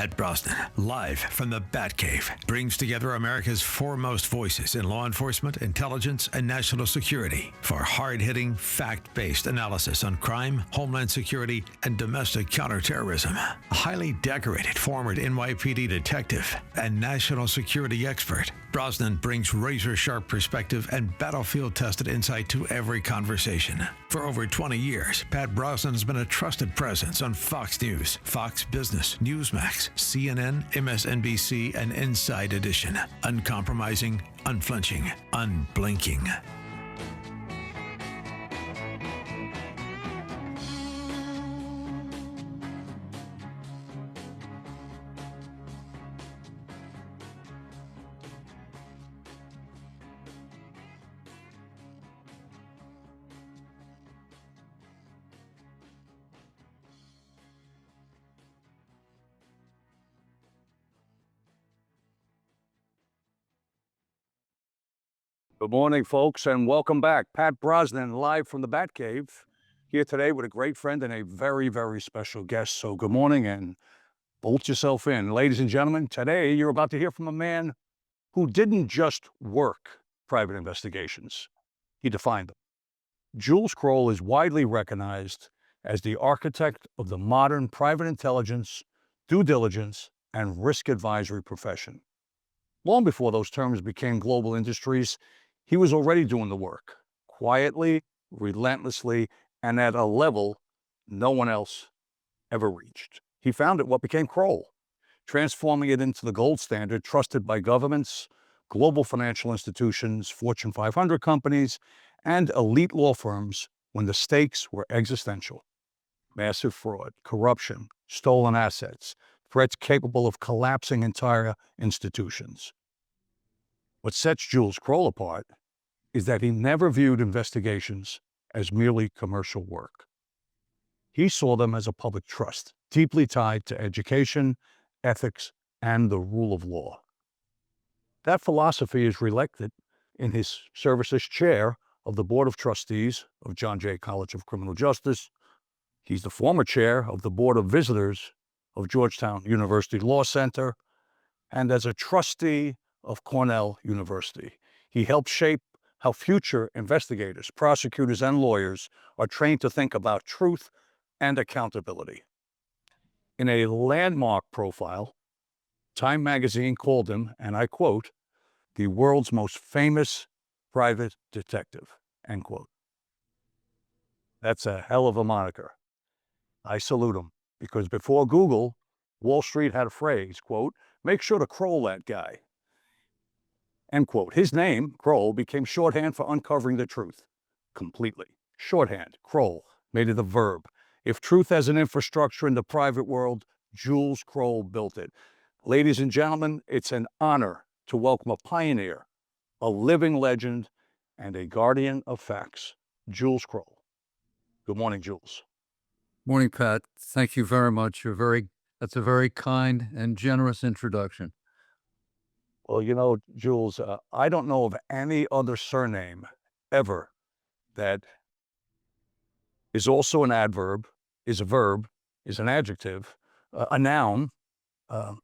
Pat Brosnan, live from the Batcave, brings together America's foremost voices in law enforcement, intelligence, and national security for hard-hitting, fact-based analysis on crime, homeland security, and domestic counterterrorism. A highly decorated former NYPD detective and national security expert, Brosnan brings razor-sharp perspective and battlefield-tested insight to every conversation. For over 20 years, Pat Brosnan has been a trusted presence on Fox News, Fox Business, Newsmax, CNN, MSNBC, and Inside Edition. Uncompromising, unflinching, unblinking. Good morning, folks, and welcome back. Pat Brosnan, live from the Batcave, here today with a great friend and a very, very special guest. So good morning and bolt yourself in. Ladies and gentlemen, today you're about to hear from a man who didn't just work private investigations. He defined them. Jules Kroll is widely recognized as the architect of the modern private intelligence, due diligence, and risk advisory profession. Long before those terms became global industries, he was already doing the work, quietly, relentlessly, and at a level no one else ever reached. He founded what became Kroll, transforming it into the gold standard trusted by governments, global financial institutions, Fortune 500 companies, and elite law firms when the stakes were existential. Massive fraud, corruption, stolen assets, threats capable of collapsing entire institutions. What sets Jules Kroll apart is that he never viewed investigations as merely commercial work. He saw them as a public trust, deeply tied to education, ethics, and the rule of law. That philosophy is reflected in his service as chair of the Board of Trustees of John Jay College of Criminal Justice. He's the former chair of the Board of Visitors of Georgetown University Law Center, and as a trustee of Cornell University. He helped shape how future investigators, prosecutors, and lawyers are trained to think about truth and accountability. In a landmark profile, Time magazine called him, and I quote, the world's most famous private detective, end quote. That's a hell of a moniker. I salute him, because before Google, Wall Street had a phrase, quote, make sure to Kroll that guy, end quote. His name, Kroll, became shorthand for uncovering the truth. Completely. Shorthand, Kroll, made it a verb. If truth has an infrastructure in the private world, Jules Kroll built it. Ladies and gentlemen, it's an honor to welcome a pioneer, a living legend, and a guardian of facts, Jules Kroll. Good morning, Jules. Morning, Pat. Thank you very much. That's a very kind and generous introduction. Well, you know, Jules, I don't know of any other surname ever that is also an adverb, is a verb, is an adjective, a noun.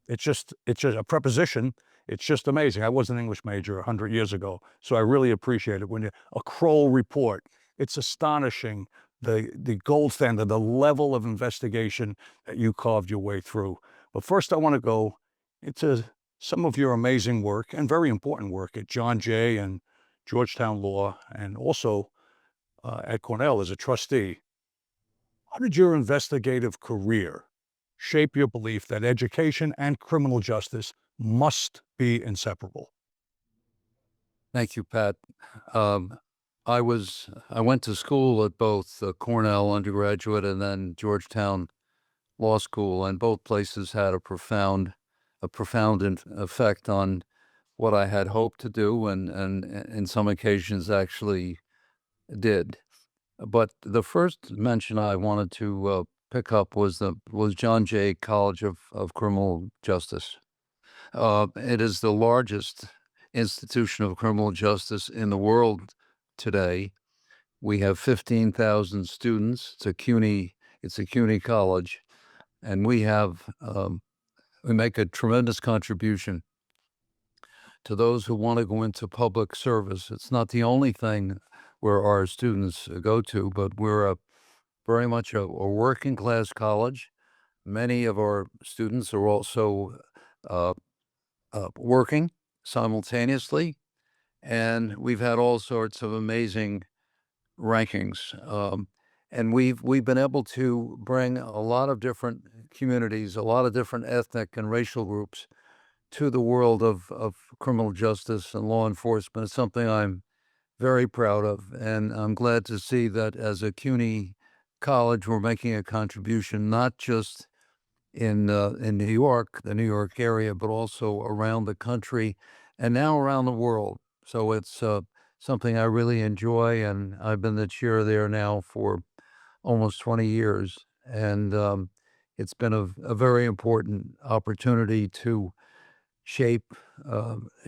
It's just a preposition. It's just amazing. I was an English major 100 years ago, so I really appreciate it. A Kroll report, it's astonishing, the gold standard, the level of investigation that you carved your way through. But first I want to go into some of your amazing work and very important work at John Jay and Georgetown Law, and also at Cornell as a trustee. How did your investigative career shape your belief that education and criminal justice must be inseparable? Thank you, Pat. I went to school at both Cornell undergraduate and then Georgetown Law School, and both places had a profound effect on what I had hoped to do, and in some occasions actually did. But the first mention I wanted to pick up was John Jay College of Criminal Justice. It is the largest institution of criminal justice in the world today. We have 15,000 students. It's a CUNY college, and we have we make a tremendous contribution to those who want to go into public service. It's not the only thing where our students go to, but we're very much a working class college. Many of our students are also uh, working simultaneously, and we've had all sorts of amazing rankings. And we've been able to bring a lot of different communities, a lot of different ethnic and racial groups to the world of criminal justice and law enforcement. It's something I'm very proud of, and I'm glad to see that as a CUNY college, we're making a contribution not just in New York, the New York area, but also around the country and now around the world. So it's something I really enjoy, and I've been the chair there now for almost 20 years, and it's been a very important opportunity to shape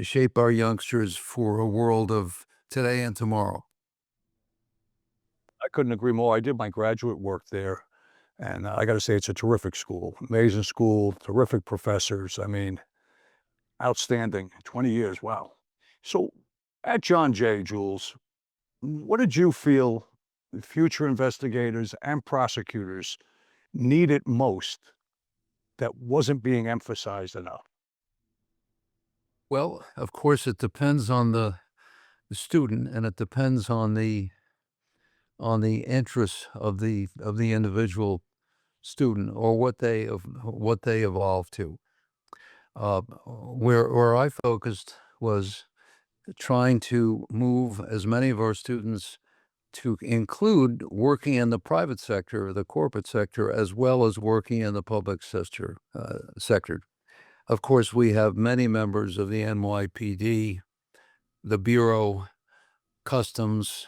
shape our youngsters for a world of today and tomorrow. I couldn't agree more. I did my graduate work there, and I got to say, it's a terrific school, amazing school, terrific professors. I mean, outstanding. 20 years, wow. So, at John Jay, Jules, what did you feel the future investigators and prosecutors needed most that wasn't being emphasized enough? Well, of course, it depends on the student, and it depends on the interests of the individual student or what they evolve to. Where I focused was trying to move as many of our students to include working in the private sector, the corporate sector, as well as working in the public sector. Of course, we have many members of the NYPD, the Bureau, Customs,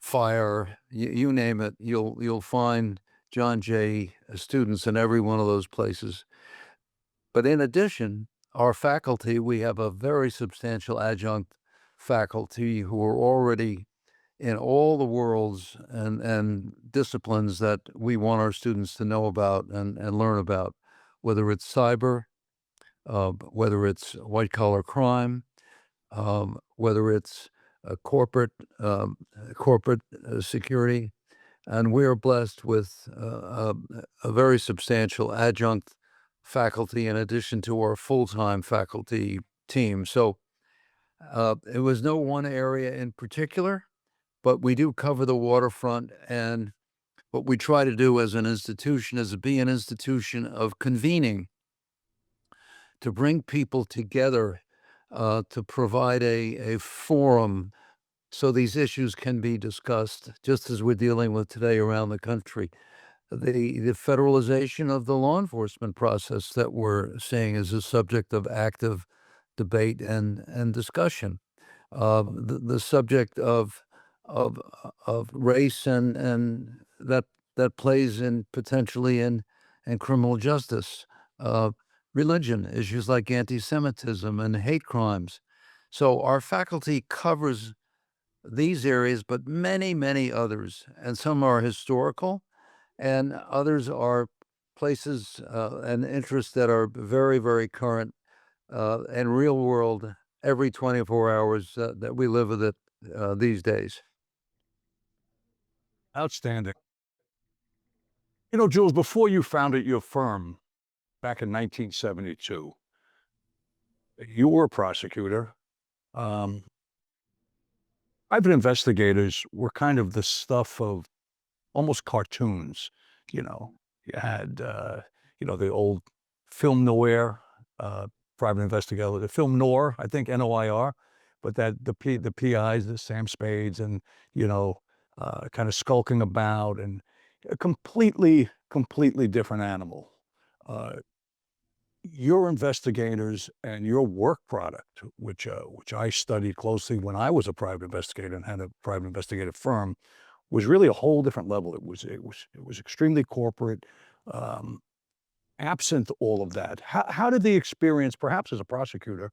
Fire, you name it. You'll find John Jay students in every one of those places. But in addition, our faculty, we have a very substantial adjunct faculty who are already in all the worlds and disciplines that we want our students to know about and learn about, whether it's cyber, whether it's white collar crime, whether it's corporate corporate security, and we are blessed with a very substantial adjunct faculty in addition to our full-time faculty team. So it was no one area in particular, but we do cover the waterfront. And what we try to do as an institution is be an institution of convening to bring people together, to provide a forum so these issues can be discussed, just as we're dealing with today around the country. The federalization of the law enforcement process that we're seeing is a subject of active debate and discussion. The subject of of race and that plays in potentially in criminal justice, religion, issues like anti-Semitism and hate crimes. So our faculty covers these areas, but many others, and some are historical, and others are places and interests that are very current and real world every 24 hours that we live with it these days. Outstanding. You know, Jules, before you founded your firm back in 1972, you were a prosecutor. Um, Private investigators were kind of the stuff of almost cartoons. You know, you had, the old film noir, private investigator, the film noir, I think NOIR, but that the PIs, the Sam Spades, and kind of skulking about, and a completely different animal. Uh, your investigators and your work product, which I studied closely when I was a private investigator and had a private investigative firm, was really a whole different level. It was extremely corporate, um, absent all of that. How did the experience, perhaps as a prosecutor,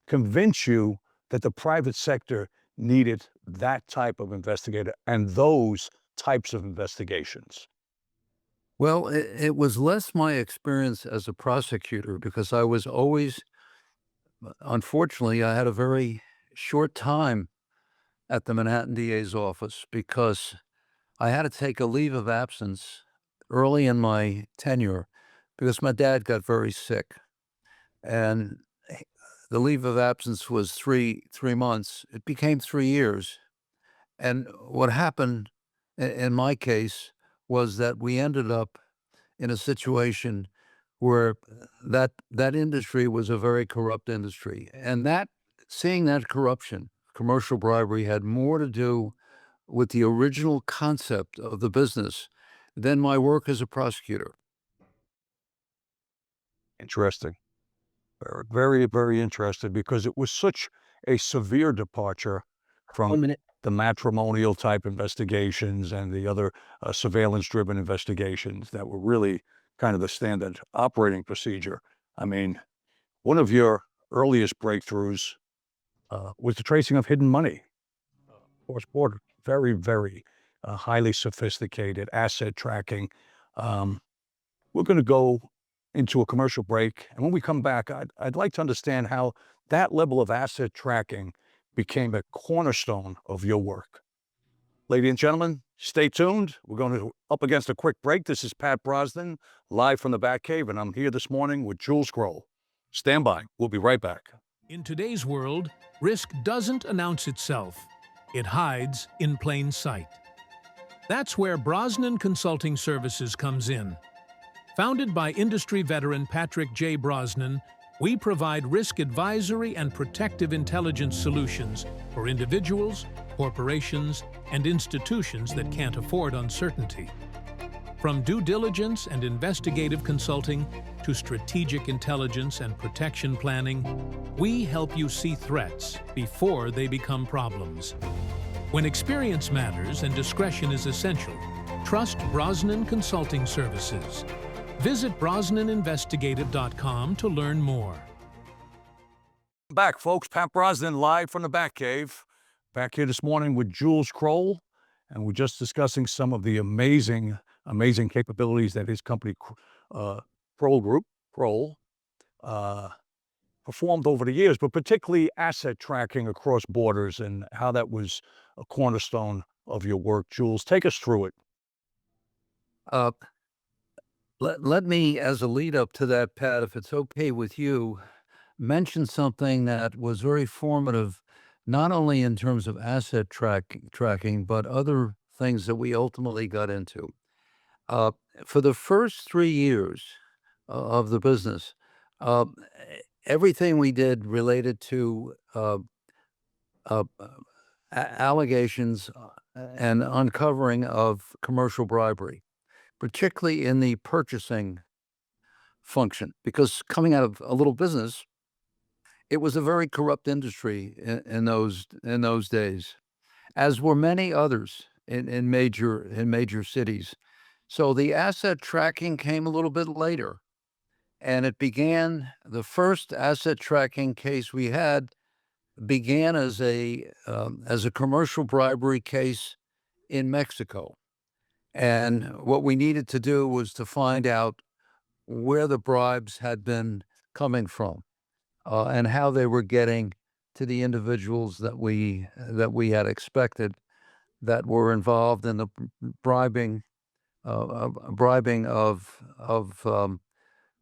convince you that the private sector needed that type of investigator and those types of investigations? Well, it was less my experience as a prosecutor because I was always, unfortunately, I had a very short time at the Manhattan DA's office because I had to take a leave of absence early in my tenure because my dad got very sick. And the leave of absence was three months. It became 3 years. And what happened in my case was that we ended up in a situation where that industry was a very corrupt industry, and that seeing that corruption, commercial bribery, had more to do with the original concept of the business than my work as a prosecutor. Interesting. Very, very interested because it was such a severe departure from the matrimonial type investigations and the other surveillance driven investigations that were really kind of the standard operating procedure. I mean, one of your earliest breakthroughs was the tracing of hidden money, cross border, very, very highly sophisticated asset tracking. Um, we're going to go into a commercial break. And when we come back, I'd like to understand how that level of asset tracking became a cornerstone of your work. Ladies and gentlemen, stay tuned. We're going to up against a quick break. This is Pat Brosnan, live from the Batcave, and I'm here this morning with Jules Kroll. Stand by. We'll be right back. In today's world, risk doesn't announce itself. It hides in plain sight. That's where Brosnan Consulting Services comes in. Founded by industry veteran Patrick J. Brosnan, we provide risk advisory and protective intelligence solutions for individuals, corporations, and institutions that can't afford uncertainty. From due diligence and investigative consulting to strategic intelligence and protection planning, we help you see threats before they become problems. When experience matters and discretion is essential, trust Brosnan Consulting Services. Visit BrosnanInvestigative.com to learn more. Back, folks. Pat Brosnan, live from the Batcave. Back here this morning with Jules Kroll, and we're just discussing some of the amazing capabilities that his company, Kroll, performed over the years, but particularly asset tracking across borders and how that was a cornerstone of your work. Jules, take us through it. Uh, let me, as a lead up to that, Pat, if it's okay with you, mention something that was very formative, not only in terms of asset tracking, but other things that we ultimately got into. Uh, for the first 3 years of the business, uh, everything we did related to allegations and uncovering of commercial bribery, particularly in the purchasing function, because coming out of a little business, it was a very corrupt industry in those days, as were many others in major cities. So the asset tracking came a little bit later, and it began. The first asset tracking case we had began as a commercial bribery case in Mexico, and what we needed to do was to find out where the bribes had been coming from, and how they were getting to the individuals that we had expected that were involved in the bribing of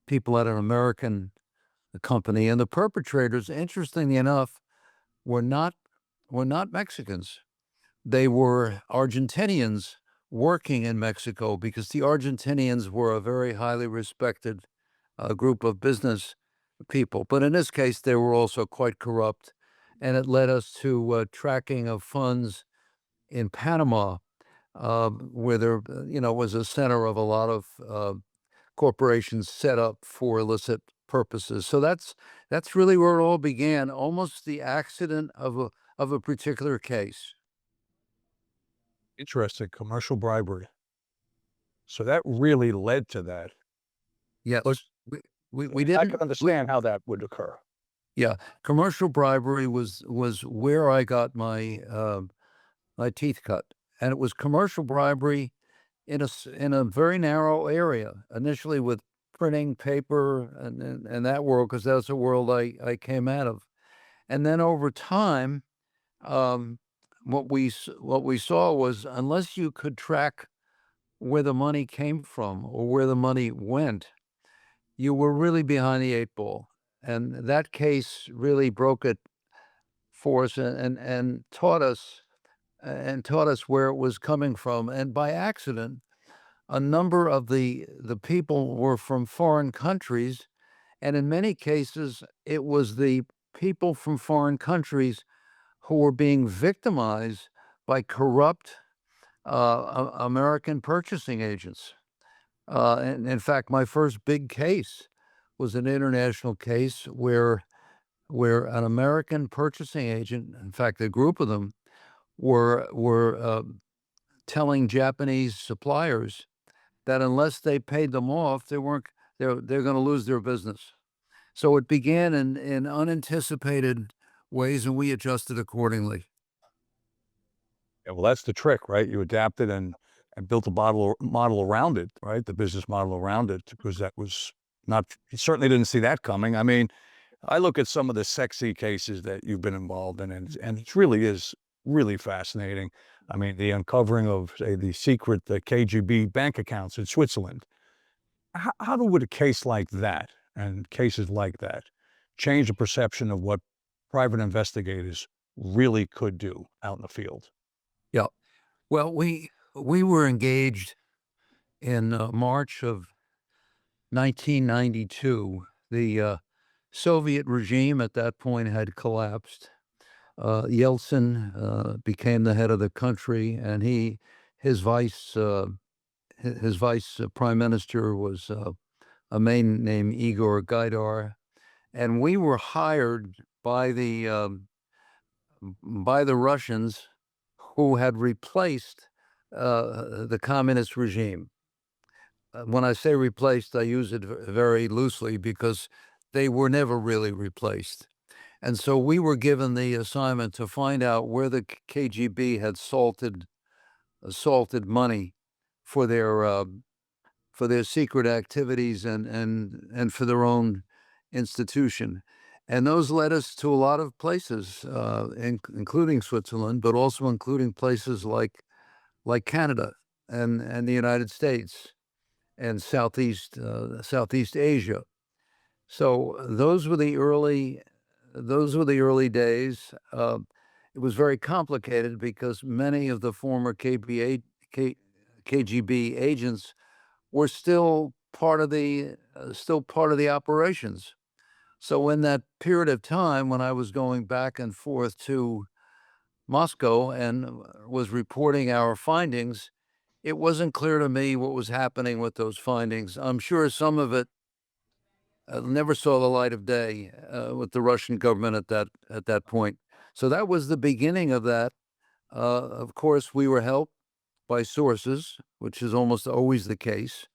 people at an American company. And the perpetrators, interestingly enough, were not Mexicans. They were Argentinians working in Mexico, because the Argentinians were a very highly respected group of business people. But in this case, they were also quite corrupt, and it led us to tracking of funds in Panama, where there, was a center of a lot of corporations set up for illicit purposes. So that's really where it all began, almost the accident of a particular case. Interesting, commercial bribery. So that really led to that. Yes, Look, we I didn't. can understand how that would occur. Yeah, commercial bribery was where I got my my teeth cut, and it was commercial bribery in a very narrow area, initially with printing paper and that world, because that's a world I came out of. And then over time, um, what we saw was, unless you could track where the money came from or where the money went, you were really behind the eight ball. And that case really broke it for us and taught us where it was coming from. And by accident, a number of the people were from foreign countries, and in many cases, it was the people from foreign countries who were being victimized by corrupt American purchasing agents. And in fact, my first big case was an international case where an American purchasing agent, in fact, a group of them, were telling Japanese suppliers that unless they paid them off, they're going to lose their business. So it began in unanticipated ways, and we adjusted accordingly. Yeah, well, that's the trick, right? You adapted and built a model around it, right? The business model around it, because that was not, you certainly didn't see that coming. I mean, I look at some of the sexy cases that you've been involved in, and it really is really fascinating. I mean, the uncovering of, say, the secret KGB bank accounts in Switzerland. How would a case like that and cases like that change the perception of what private investigators really could do out in the field? Yeah. Well, we were engaged in March of 1992. The Soviet regime at that point had collapsed. Yeltsin became the head of the country, and his vice his vice prime minister was a man named Igor Gaidar, and we were hired by the Russians, who had replaced the communist regime. When I say replaced, I use it very loosely because they were never really replaced. And so we were given the assignment to find out where the KGB had salted money for their secret activities and for their own institution. And those led us to a lot of places, including Switzerland, but also including places like Canada and the United States and Southeast Asia. So those were the early days. It was very complicated because many of the former KGB agents were still part of the operations. So in that period of time when I was going back and forth to Moscow and was reporting our findings, it wasn't clear to me what was happening with those findings. I'm sure some of it never saw the light of day with the Russian government at that point. So that was the beginning of that. Of course, we were helped by sources, which is almost always the case,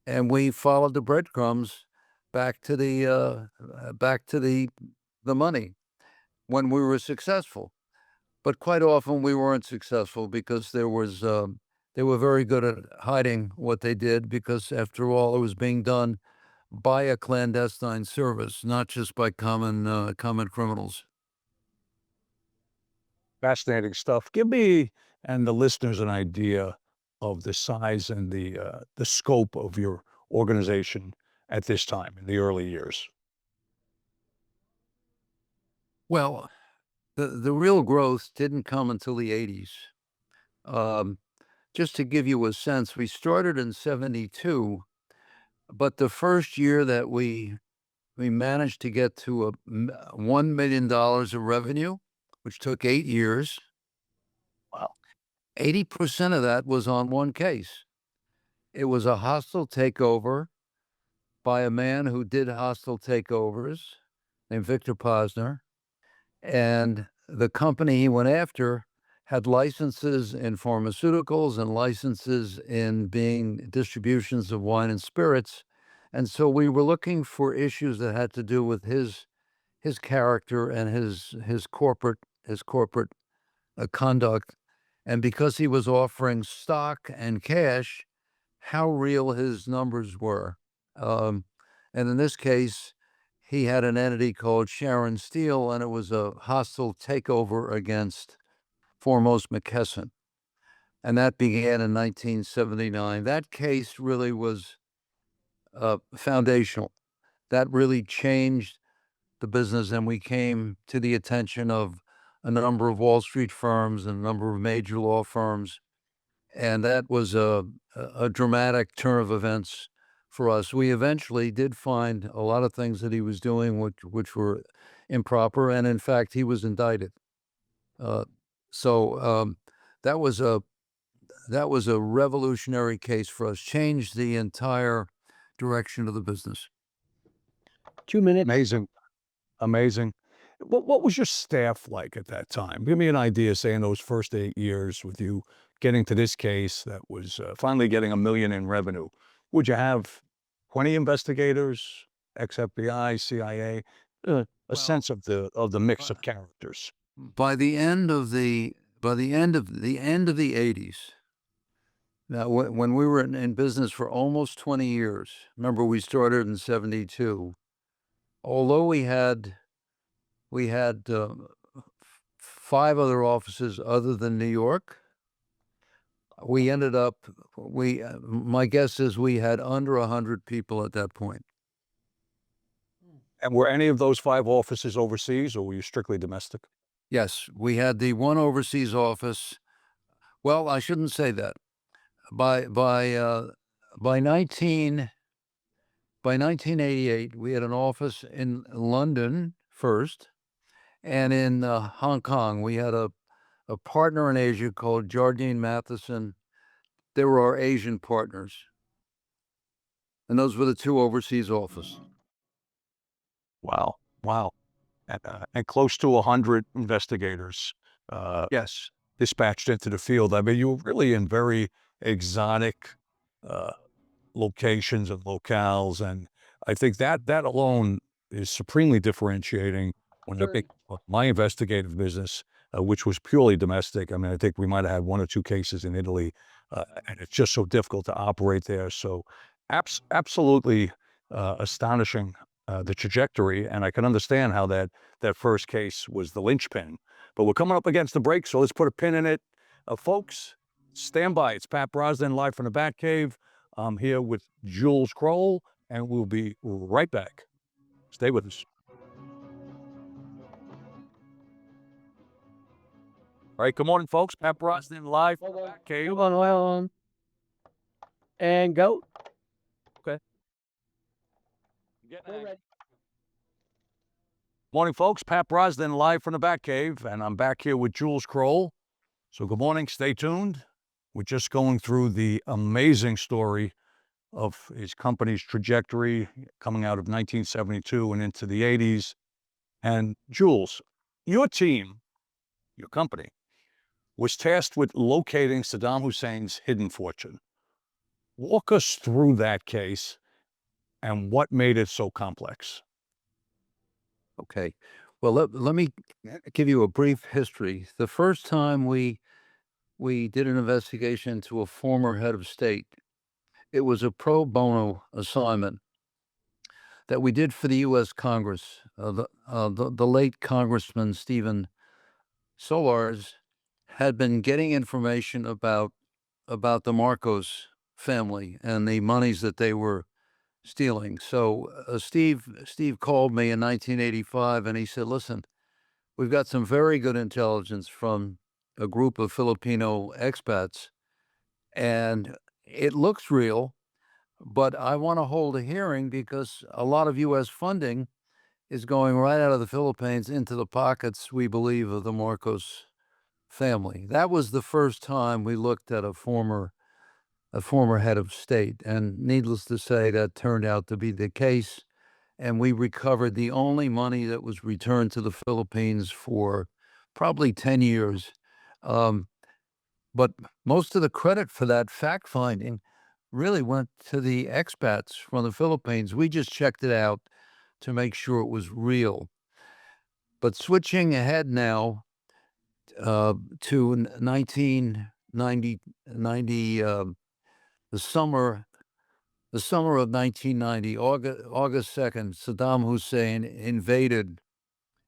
and we followed the breadcrumbs back to the money when we were successful. But quite often we weren't successful because they were very good at hiding what they did, because after all, it was being done by a clandestine service, not just by common criminals. Fascinating stuff. Give me and the listeners an idea of the size and the scope of your organization at this time in the early years. Well, the real growth didn't come until the 80s. Um, just to give you a sense, we started in 72, but the first year that we managed to get to $1 million of revenue, which took 8 years. Wow. 80% of that was on one case. It was a hostile takeover by a man who did hostile takeovers named Victor Posner. And the company he went after had licenses in pharmaceuticals and licenses in being distributions of wine and spirits. And so we were looking for issues that had to do with his character and his corporate conduct. And because he was offering stock and cash, how real his numbers were. And in this case, he had an entity called Sharon Steel, and it was a hostile takeover against Foremost McKesson. And that began in 1979. That case really was foundational. That really changed the business, and we came to the attention of a number of Wall Street firms and a number of major law firms. And that was a dramatic turn of events for us. We eventually did find a lot of things that he was doing which were improper, and in fact, he was indicted. Uh, so that was a revolutionary case for us. Changed the entire direction of the business. 2 minutes. Amazing. Amazing. What was your staff like at that time? Give me an idea, say, in those first 8 years with you getting to this case that was finally getting $1 million in revenue. Would you have 20 investigators, ex-FBI, CIA, a sense of the mix of characters? By the end of the 80s, now when we were in business for almost 20 years, remember we started in 72. Although we had 5 other offices other than New York, we ended up, my guess is we had under 100 people at that point. And were any of those 5 offices overseas, or were you strictly domestic? Yes, we had the one overseas office. Well, I shouldn't say that. By 1988, we had an office in London first, and in Hong Kong. We had a partner in Asia called Jardine Matheson. They were our Asian partners. And those were the 2 overseas offices. Wow. Wow. And close to 100 investigators Yes. dispatched into the field. I mean, you were really in very exotic locations and locales, and I think that alone is supremely differentiating when I think of my investigative business, which was purely domestic. I mean, I think we might have had 1 or 2 cases in Italy, and it's just so difficult to operate there. So absolutely astonishing, the trajectory, and I can understand how that first case was the linchpin. But we're coming up against the break, so let's put a pin in it. Folks, stand by. It's Pat Brosnan live from the Batcave. I'm here with Jules Kroll, and we'll be right back. Stay with us. All right, good morning, folks. Pat Brosnan live from the Batcave. Hold on. And go. Morning, folks. Pat Brosnan live from the Batcave, and I'm back here with Jules Kroll. So good morning. Stay tuned. We're just going through the amazing story of his company's trajectory coming out of 1972 and into the 80s. And Jules, your team, your company, was tasked with locating Saddam Hussein's hidden fortune. Walk us through that case and what made it so complex. Okay. Well, let me give you a brief history. The first time we did an investigation into a former head of state, it was a pro bono assignment that we did for the U.S. Congress. The late Congressman Stephen Solars had been getting information about the Marcos family and the monies that they were stealing. So Steve called me in 1985, and he said, "Listen, we've got some very good intelligence from a group of Filipino expats, and it looks real, but I want to hold a hearing because a lot of U.S. funding is going right out of the Philippines into the pockets, we believe, of the Marcos family." That was the first time we looked at a former head of state, and needless to say, that turned out to be the case. And we recovered the only money that was returned to the Philippines for probably 10 years. But most of the credit for that fact finding really went to the expats from the Philippines. We just checked it out to make sure it was real. But switching ahead now to 1990, the summer of 1990, August 2nd, Saddam Hussein invaded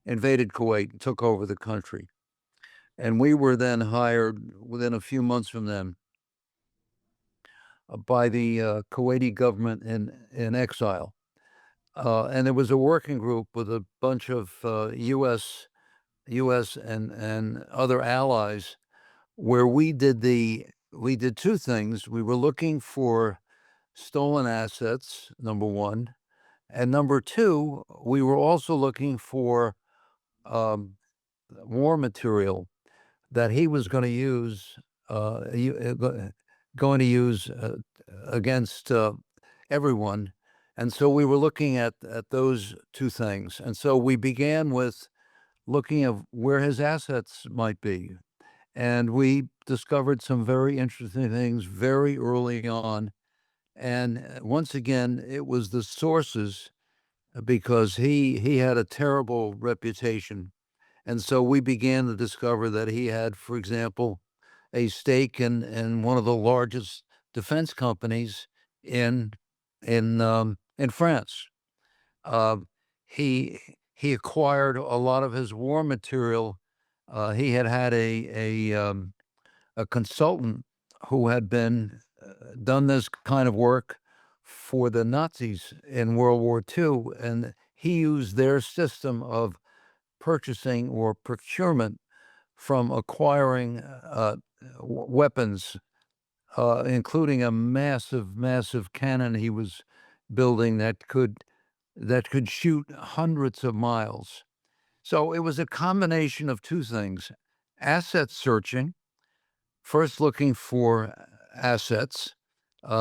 Kuwait and took over the country. And we were then hired within a few months from then by the Kuwaiti government in exile. And there was a working group with a bunch of U.S. and other allies where we did two things. We were looking for stolen assets, number one, and number two, we were also looking for war material that he was going to use against everyone. And so we were looking at those two things. And so we began with looking at where his assets might be. And we discovered some very interesting things very early on. And once again, it was the sources, because he had a terrible reputation. And so we began to discover that he had, for example, a stake in one of the largest defense companies in France. He acquired a lot of his war material. He had a consultant who had been done this kind of work for the Nazis in World War II, and he used their system of purchasing or procurement from acquiring weapons, including a massive cannon he was building that could shoot hundreds of miles. So it was a combination of two things: asset searching, first looking for assets,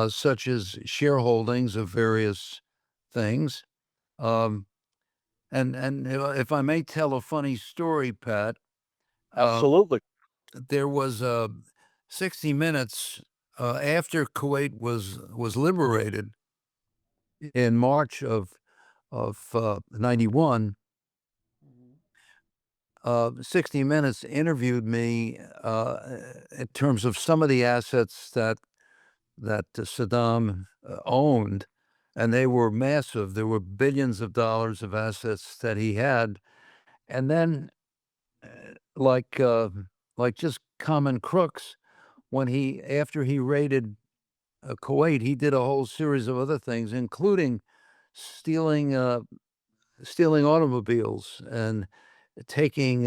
such as shareholdings of various things. And if I may tell a funny story, Pat, Absolutely. there was 60 Minutes after Kuwait was liberated in March of 91. 60 Minutes interviewed me in terms of some of the assets that Saddam owned, and they were massive. There were billions of dollars of assets that he had, and then like just common crooks, after he raided Kuwait, he did a whole series of other things, including stealing automobiles and taking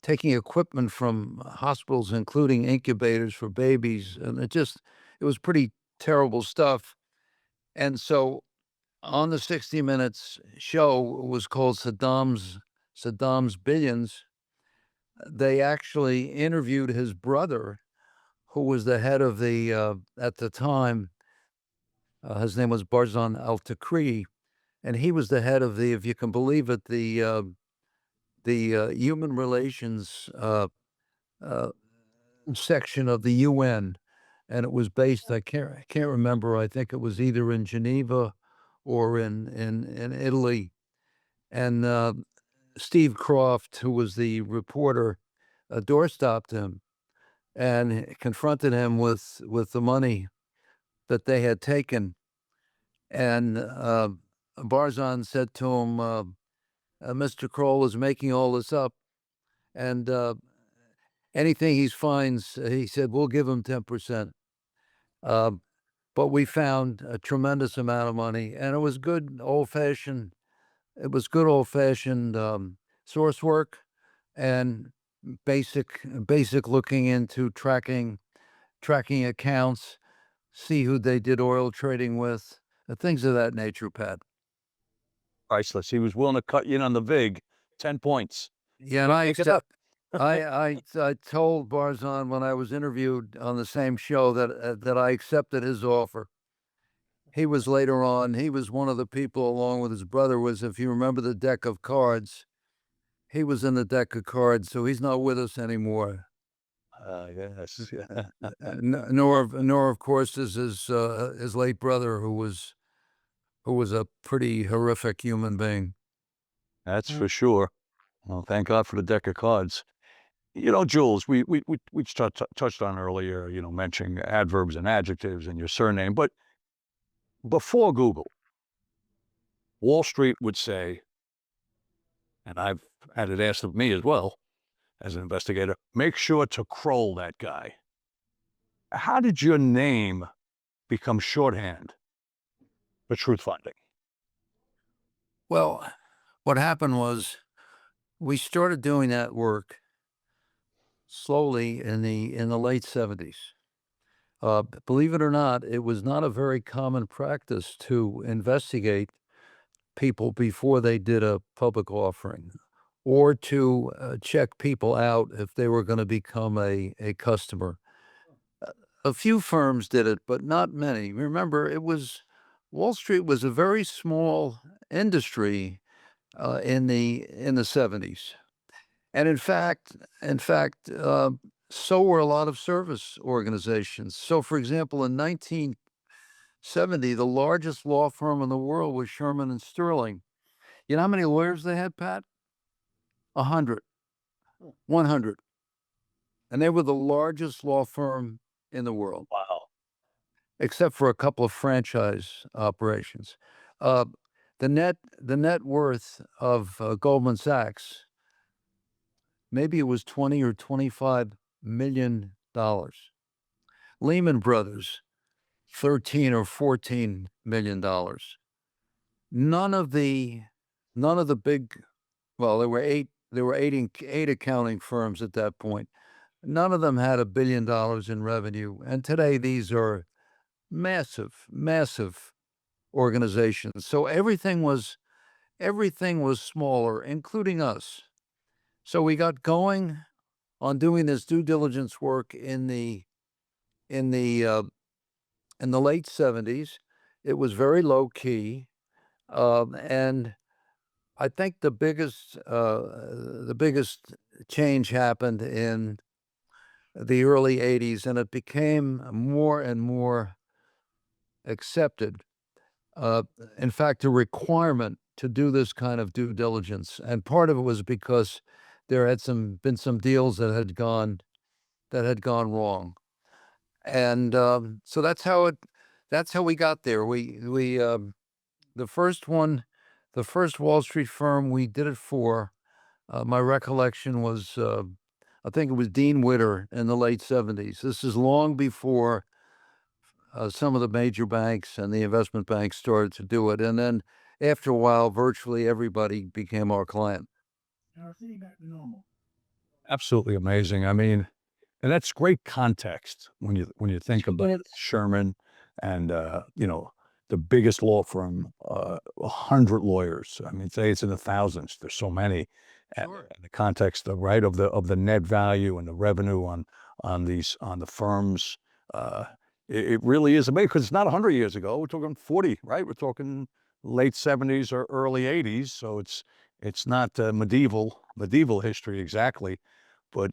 taking equipment from hospitals, including incubators for babies, and it was pretty terrible stuff. And so on the 60 Minutes show, it was called Saddam's Billions. They actually interviewed his brother, who was the head of the at the time. His name was Barzan al-Takriri, and he was the head of the, if you can believe it, the human relations section of the UN, and it was based. I can't remember. I think it was either in Geneva or in Italy. And Steve Croft, who was the reporter, doorstopped him and confronted him with the money that they had taken. And Barzan said to him, Mr. Kroll is making all this up, and anything he finds, he said, we'll give him 10%. But we found a tremendous amount of money, and it was good old-fashioned source work and basic looking into tracking accounts, see who they did oil trading with, things of that nature, Pat. Priceless. He was willing to cut you in on the vig, 10 points. Yeah, and Make it up. I told Barzan when I was interviewed on the same show that I accepted his offer. He was later on, he was one of the people, along with his brother, was, if you remember the deck of cards, he was in the deck of cards, so he's not with us anymore. Yes. Nor of course is his late brother, who was a pretty horrific human being. That's for sure. Well, thank God for the deck of cards. Jules, we touched on earlier, mentioning adverbs and adjectives and your surname, but before Google, Wall Street would say, and I've had it asked of me as well as an investigator, make sure to Kroll that guy. How did your name become shorthand for truth finding? Well, what happened was we started doing that work slowly in the late 70s. Believe it or not, it was not a very common practice to investigate people before they did a public offering, or to check people out if they were going to become a customer. A few firms did it, but not many. Remember, Wall Street was a very small industry in the 70s. And in fact, so were a lot of service organizations. So, for example, in 1970, the largest law firm in the world was Sherman and Sterling. You know how many lawyers they had, Pat? 100, 100. And they were the largest law firm in the world, Wow. except for a couple of franchise operations. Uh, the net worth of Goldman Sachs, maybe it was 20 or 25 million dollars. Lehman Brothers, 13 or 14 million dollars. None of the big, well, there were eight accounting firms at that point. None of them had $1 billion in revenue, and today these are massive organizations. So everything was smaller, including us. So we got going on doing this due diligence work in the in the late 70s. It was very low key, and I think the biggest change happened in the early 80s, and it became more and more accepted. Uh, in fact, a requirement to do this kind of due diligence, and part of it was because there had been some deals that had gone wrong, and so that's how we got there. The first one, the first Wall Street firm we did it for, my recollection was, I think it was Dean Witter in the late 70s. This is long before some of the major banks and the investment banks started to do it. And then after a while, virtually everybody became our client. Absolutely amazing. I mean, and that's great context when you think about Sherman and the biggest law firm, 100 lawyers. I mean, say it's in the thousands. There's so many, and the context of the net value and the revenue on the firms. It really is amazing because it's not 100 years ago. We're talking 40, right? We're talking late 70s or early 80s. So it's not medieval history exactly, but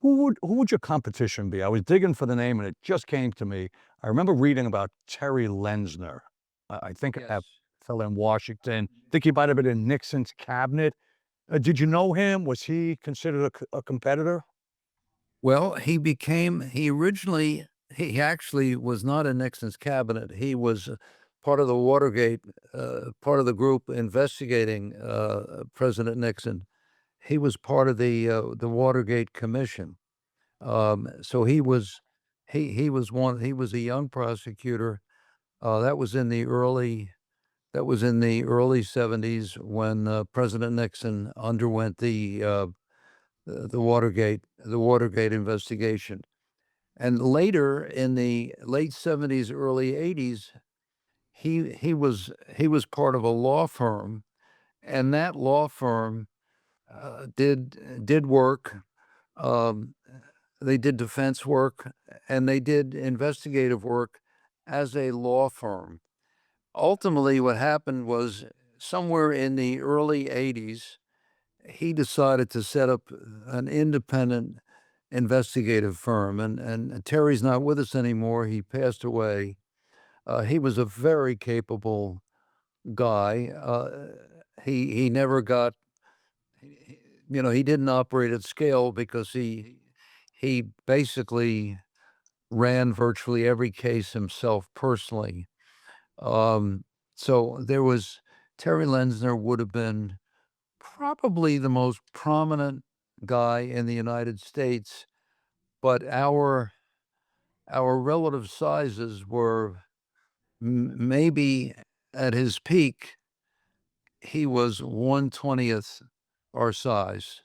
who would your competition be? I was digging for the name and it just came to me. I remember reading about Terry Lenzner. I think Yes. that fell in Washington. I think he might have been in Nixon's cabinet. Did you know him? Was he considered a competitor? Well, he actually was not in Nixon's cabinet. He was part of the Watergate, part of the group investigating President Nixon. He was part of the Watergate Commission. So he was a young prosecutor. That was in the early 70s when President Nixon underwent the Watergate investigation. And later in the late 70s, early 80s, he was part of a law firm, and that law firm did work. Um, they did defense work, and they did investigative work as a law firm. Ultimately, what happened was somewhere in the early 80s, he decided to set up an independent investigative firm. And Terry's not with us anymore. He passed away. He was a very capable guy. He never got he didn't operate at scale because he basically ran virtually every case himself personally. So there was Terry Lenzner would have been probably the most prominent guy in the United States, but our relative sizes were maybe at his peak, he was 1/20th our size.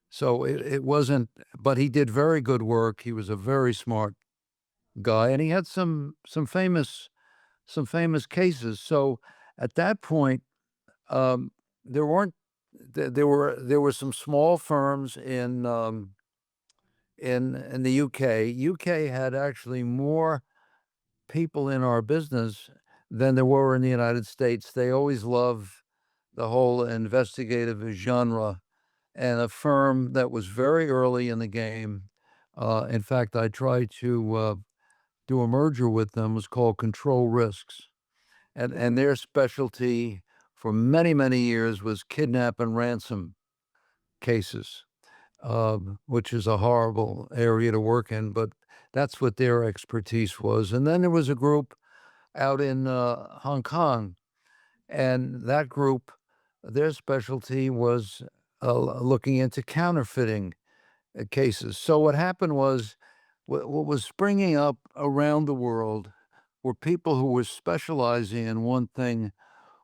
So it wasn't, but he did very good work. He was a very smart guy, and he had some famous cases. So at that point, there weren't there were some small firms in in the UK. UK had actually more people in our business than there were in the United States. They always love the whole investigative genre, and a firm that was very early in the game. In fact, I tried to do a merger with them, was called Control Risks. And their specialty for many years was kidnap and ransom cases, which is a horrible area to work in, but that's what their expertise was. And then there was a group out in Hong Kong, and that group, their specialty was looking into counterfeiting cases. So what happened was, what was springing up around the world were people who were specializing in one thing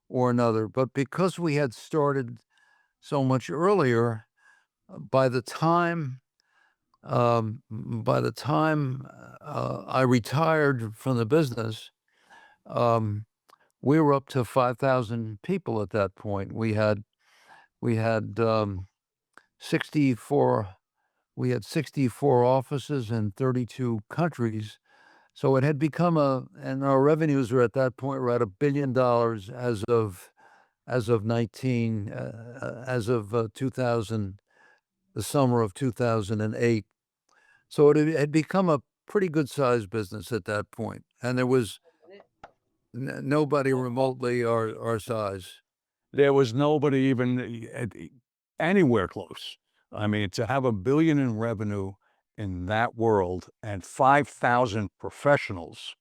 or another. But because we had started so much earlier, by the time I retired from the business, we were up to 5,000 people at that point. We had 64 offices in 32 countries. So it had become and our revenues were at that point were at $1 billion as of 2000, the summer of 2008. So it had become a pretty good sized business at that point, and there was nobody remotely our size. There was nobody even anywhere close. I mean, to have $1 billion in revenue in that world and 5,000 professionals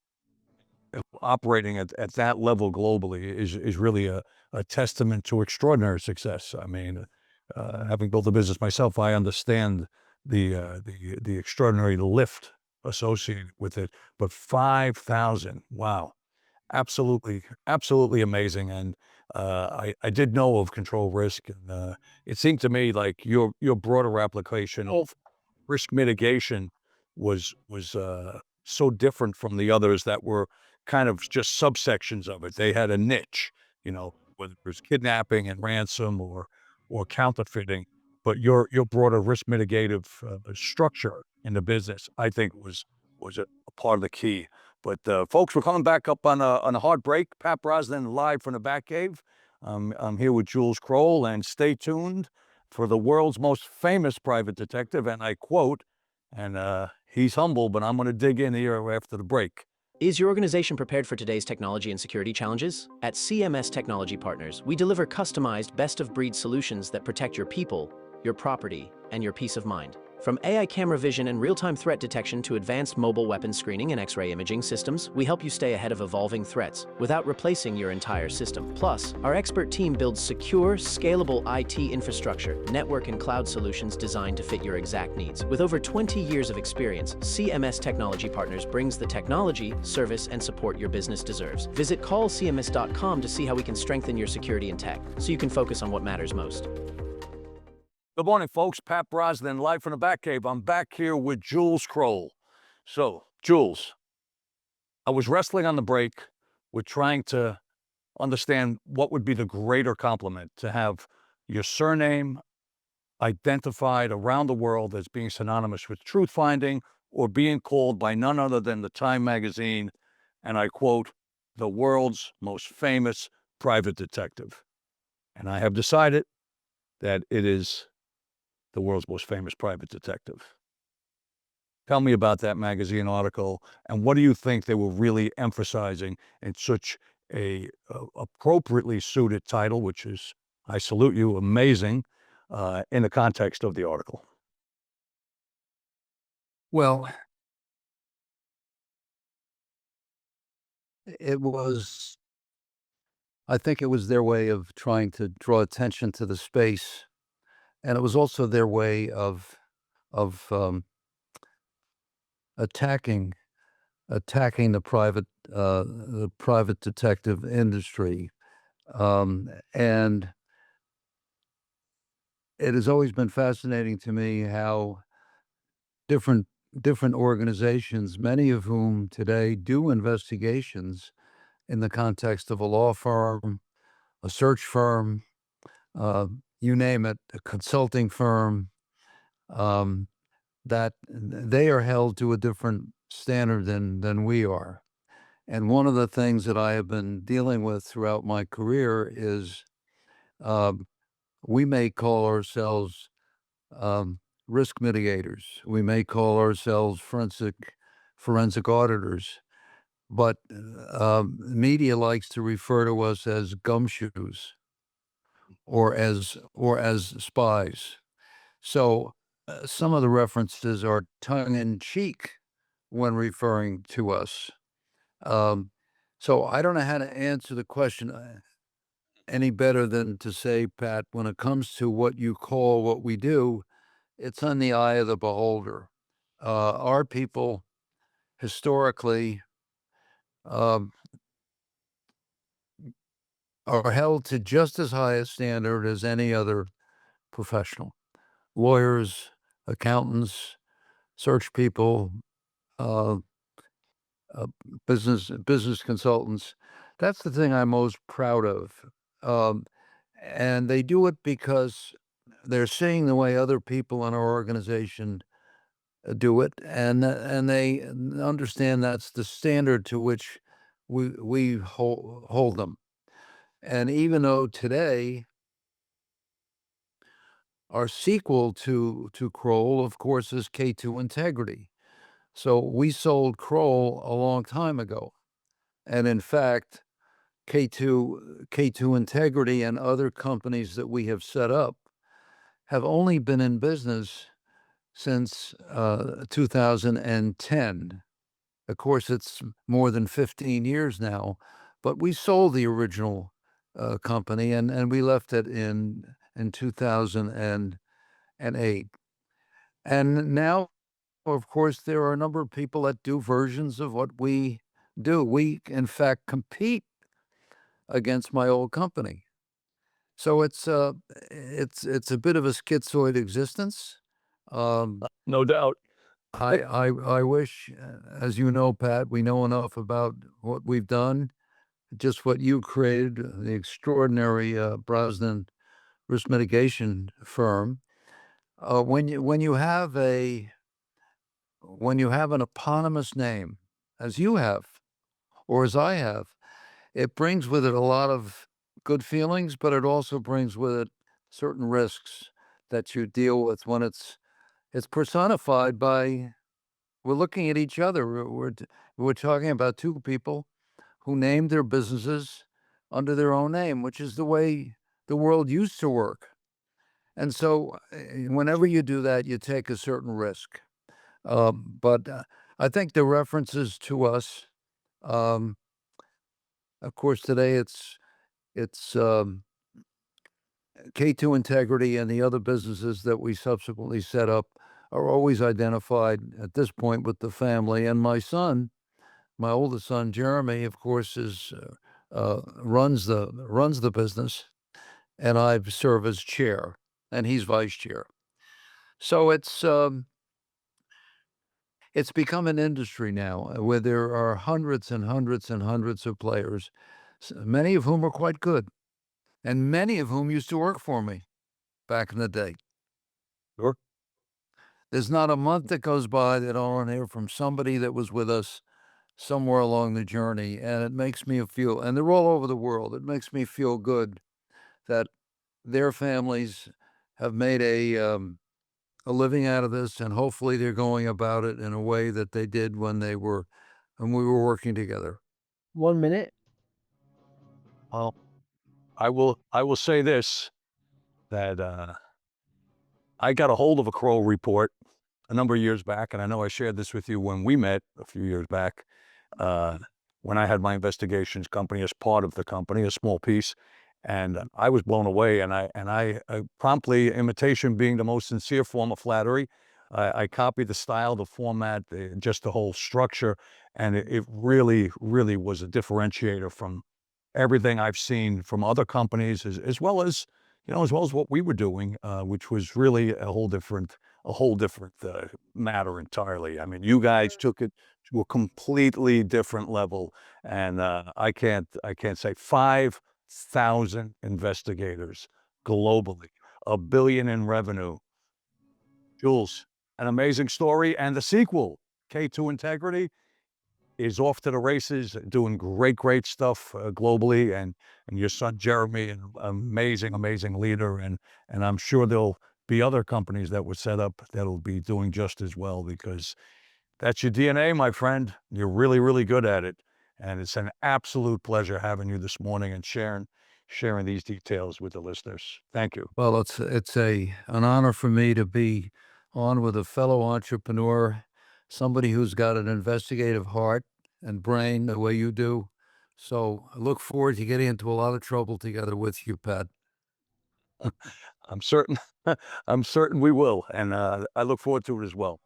operating at that level globally is really a testament to extraordinary success. I mean, having built a business myself, I understand the extraordinary lift associated with it. But 5,000, wow, absolutely amazing. And I did know of Control Risk, and it seemed to me like your broader application of risk mitigation was so different from the others that were kind of just subsections of it. They had a niche, whether it was kidnapping and ransom or counterfeiting. But your broader risk mitigative structure in the business, I think, was a part of the key. But folks, we're coming back up on a hard break. Pat Brosnan live from the Batcave. I'm here with Jules Kroll, and stay tuned for the world's most famous private detective. And I quote, and he's humble, but I'm going to dig in here after the break. Is your organization prepared for today's technology and security challenges? At CMS Technology Partners, we deliver customized, best-of-breed solutions that protect your people, your property, and your peace of mind. From AI camera vision and real-time threat detection to advanced mobile weapon screening and X-ray imaging systems, we help you stay ahead of evolving threats without replacing your entire system. Plus, our expert team builds secure, scalable IT infrastructure, network and cloud solutions designed to fit your exact needs. With over 20 years of experience, CMS Technology Partners brings the technology, service, and support your business deserves. Visit callcms.com to see how we can strengthen your security and tech, so you can focus on what matters most. Good morning, folks. Pat Brosnan, live from the Batcave. I'm back here with Jules Kroll. So, Jules, I was wrestling on the break with trying to understand what would be the greater compliment to have your surname identified around the world as being synonymous with truth-finding, or being called by none other than the Time magazine, and I quote, the world's most famous private detective. And I have decided that it is the world's most famous private detective. Tell me about that magazine article, and what do you think they were really emphasizing in such a appropriately suited title, which is, I salute you, amazing. in the context of the article? Well, it was, I think it was their way of trying to draw attention to the space, and it was also their way of attacking the private detective industry. And it has always been fascinating to me how different different organizations, many of whom today do investigations in the context of a law firm, a search firm, you name it, a consulting firm, um, that they are held to a different standard than we are. And one of the things that I have been dealing with throughout my career is, um, we may call ourselves, um, risk mitigators. We may call ourselves forensic auditors, but media likes to refer to us as gumshoes or as spies. So some of the references are tongue in cheek when referring to us. Um, so I don't know how to answer the question any better than to say, Pat, when it comes to what you call what we do, it's on the eye of the beholder. Our people historically, um, are held to just as high a standard as any other professional. Lawyers, accountants, search people, uh, uh, business consultants. That's the thing I'm most proud of. Um, and they do it because they're seeing the way other people in our organization do it, and they understand that's the standard to which we hold them. And even though today our sequel to Kroll, of course, is K2 Integrity. So we sold Kroll a long time ago, and in fact, K2 Integrity and other companies that we have set up have only been in business since 2010. Of course, it's more than 15 years now, but we sold the original company and we left it in 2008. And now, of course, there are a number of people that do versions of what we do. We, in fact, compete against my old company. So it's a bit of a schizoid existence. Um, No doubt. I wish, as you know, Pat, we know enough about what we've done, just what you created, the extraordinary Brosnan risk mitigation firm. When you have an eponymous name, as you have, or as I have, it brings with it a lot of good feelings, but it also brings with it certain risks that you deal with when it's personified by we're looking at each other. We're talking about two people who named their businesses under their own name, which is the way the world used to work. And so, whenever you do that, you take a certain risk. But I think the references to us, um, of course, today it's K2 Integrity and the other businesses that we subsequently set up are always identified at this point with the family. And my son, my oldest son, Jeremy, of course, runs the business, and I serve as chair, and he's vice chair. So it's become an industry now where there are hundreds and hundreds and hundreds of players, many of whom are quite good, and many of whom used to work for me back in the day. Sure. There's not a month that goes by that I don't hear from somebody that was with us somewhere along the journey, and it makes me feel, and they're all over the world. It makes me feel good that their families have made a living out of this, and hopefully they're going about it in a way that they did when we were working together. 1 minute. Well, I will say this, that I got a hold of a Kroll report a number of years back, and I know I shared this with you when we met a few years back, when I had my investigations company as part of the company, a small piece, and I was blown away. And I promptly, imitation being the most sincere form of flattery, I copied the style, the format, just the whole structure, and it really, really was a differentiator from everything I've seen from other companies, as well as what we were doing, which was really a whole different matter entirely. I mean, you guys took it to a completely different level, and I can't say 5,000 investigators globally, $1 billion in revenue. Jules, an amazing story, and the sequel, K2 Integrity, is off to the races, doing great stuff globally, and your son Jeremy, an amazing leader, and I'm sure there'll be other companies that were set up that'll be doing just as well, because that's your DNA, my friend. You're really good at it, and it's an absolute pleasure having you this morning and sharing these details with the listeners. Thank you. Well, it's an honor for me to be on with a fellow entrepreneur, somebody who's got an investigative heart and brain the way you do. So I look forward to getting into a lot of trouble together with you, Pat. I'm certain, I'm certain we will, and I look forward to it as well.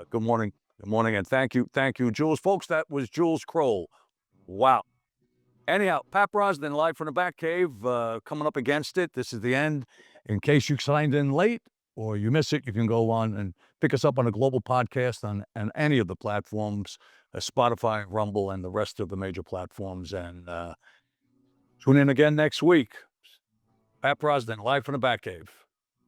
Good morning, and thank you, Jules. Folks, that was Jules Kroll. Wow. Anyhow, Pat Brosnan, live from the Batcave, coming up against it. This is the end. In case you signed in late or you miss it, you can go on and pick us up on a global podcast on any of the platforms, Spotify, Rumble, and the rest of the major platforms. And tune in again next week. Pat Brosnan, live from the Batcave.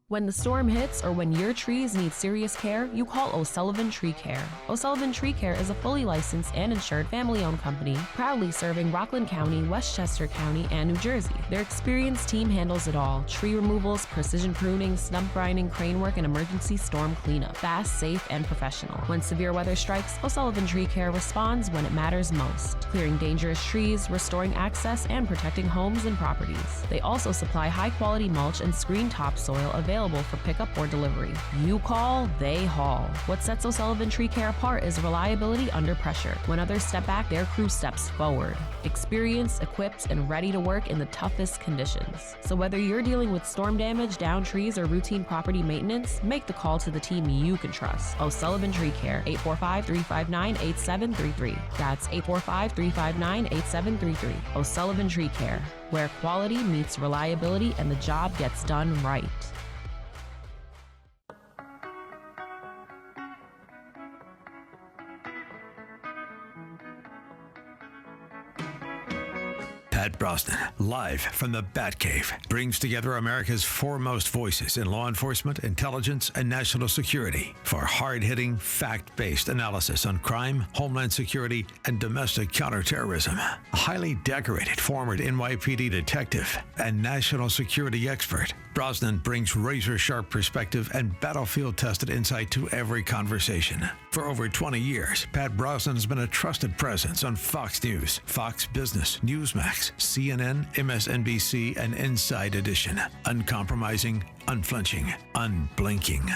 When the storm hits or when your trees need serious care, you call O'Sullivan Tree Care. O'Sullivan Tree Care is a fully licensed and insured family-owned company, proudly serving Rockland County, Westchester County, and New Jersey. Their experienced team handles it all: tree removals, precision pruning, stump grinding, crane work, and emergency storm cleanup. Fast, safe, and professional. When severe weather strikes, O'Sullivan Tree Care responds when it matters most, clearing dangerous trees, restoring access, and protecting homes and properties. They also supply high-quality mulch and screen topsoil available for pickup or delivery. You call, they haul. What sets O'Sullivan Tree Care apart is reliability under pressure. When others step back, their crew steps forward. Experienced, equipped, and ready to work in the toughest conditions. So whether you're dealing with storm damage, downed trees, or routine property maintenance, make the call to the team you can trust. O'Sullivan Tree Care, 845-359-8733. That's 845-359-8733. O'Sullivan Tree Care, where quality meets reliability and the job gets done right. Pat Brosnan, live from the Batcave, brings together America's foremost voices in law enforcement, intelligence, and national security for hard-hitting, fact-based analysis on crime, homeland security, and domestic counterterrorism. A highly decorated former NYPD detective and national security expert, Brosnan brings razor-sharp perspective and battlefield-tested insight to every conversation. For over 20 years, Pat Brosnan has been a trusted presence on Fox News, Fox Business, Newsmax, CNN, MSNBC, and Inside Edition. Uncompromising, unflinching, unblinking.